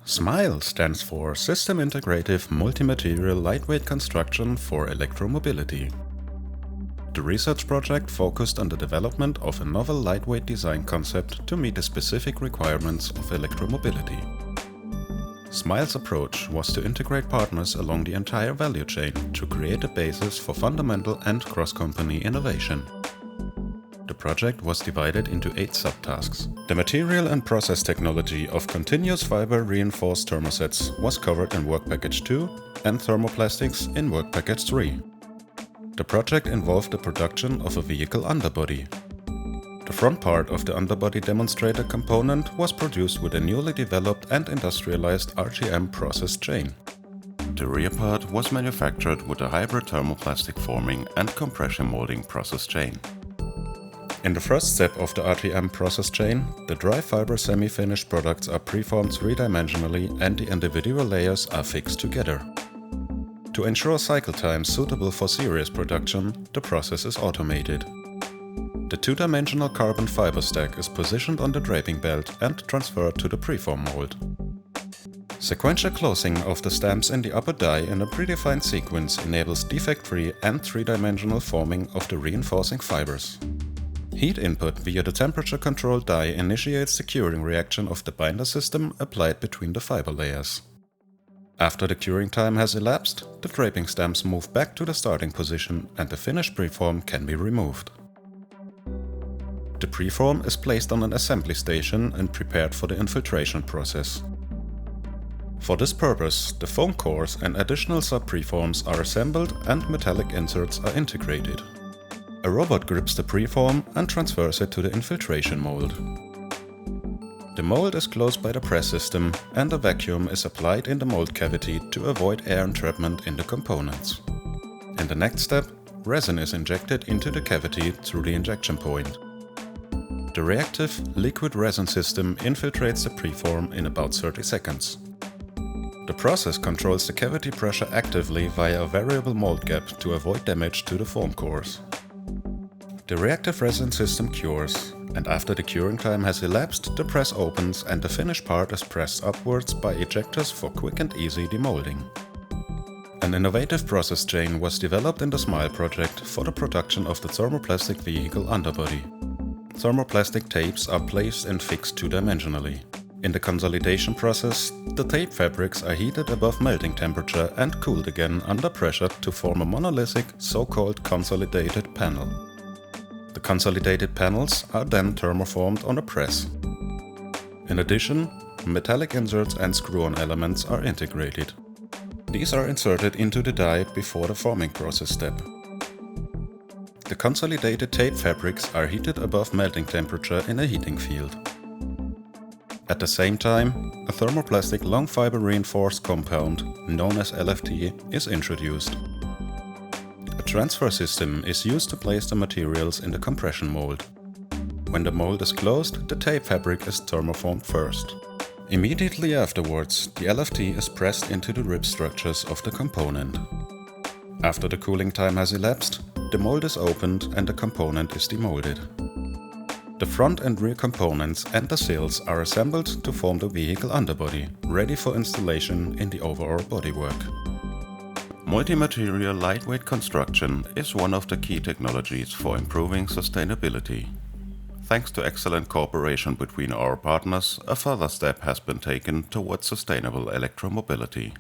SMiLE stands for System-Integrative Multi-Material Lightweight Construction for Electromobility. The research project focused on the development of a novel lightweight design concept to meet the specific requirements of electromobility. SMiLE's approach was to integrate partners along the entire value chain to create a basis for fundamental and cross-company innovation. The project was divided into 8 subtasks. The material and process technology of continuous fiber reinforced thermosets was covered in Work Package 2 and thermoplastics in Work Package 3. The project involved the production of a vehicle underbody. The front part of the underbody demonstrator component was produced with a newly developed and industrialized RTM process chain. The rear part was manufactured with a hybrid thermoplastic forming and compression molding process chain. In the first step of the RTM process chain, the dry fiber semi-finished products are preformed three-dimensionally and the individual layers are fixed together. To ensure cycle times suitable for series production, the process is automated. The two-dimensional carbon fiber stack is positioned on the draping belt and transferred to the preform mold. Sequential closing of the stamps in the upper die in a predefined sequence enables defect-free and three-dimensional forming of the reinforcing fibers. Heat input via the temperature-controlled die initiates the curing reaction of the binder system applied between the fiber layers. After the curing time has elapsed, the draping stamps move back to the starting position and the finished preform can be removed. The preform is placed on an assembly station and prepared for the infiltration process. For this purpose, the foam cores and additional sub-preforms are assembled and metallic inserts are integrated. A robot grips the preform and transfers it to the infiltration mold. The mold is closed by the press system and a vacuum is applied in the mold cavity to avoid air entrapment in the components. In the next step, resin is injected into the cavity through the injection point. The reactive liquid resin system infiltrates the preform in about 30 seconds. The process controls the cavity pressure actively via a variable mold gap to avoid damage to the foam cores. The reactive resin system cures, and after the curing time has elapsed, the press opens and the finished part is pressed upwards by ejectors for quick and easy demolding. An innovative process chain was developed in the SMiLE project for the production of the thermoplastic vehicle underbody. Thermoplastic tapes are placed and fixed two-dimensionally. In the consolidation process, the tape fabrics are heated above melting temperature and cooled again under pressure to form a monolithic, so-called consolidated panel. The consolidated panels are then thermoformed on a press. In addition, metallic inserts and screw-on elements are integrated. These are inserted into the die before the forming process step. The consolidated tape fabrics are heated above melting temperature in a heating field. At the same time, a thermoplastic long fiber reinforced compound, known as LFT, is introduced. A transfer system is used to place the materials in the compression mold. When the mold is closed, the tape fabric is thermoformed first. Immediately afterwards, the LFT is pressed into the rib structures of the component. After the cooling time has elapsed, the mold is opened and the component is demolded. The front and rear components and the sills are assembled to form the vehicle underbody, ready for installation in the overall bodywork. Multi-material lightweight construction is one of the key technologies for improving sustainability. Thanks to excellent cooperation between our partners, a further step has been taken towards sustainable electromobility.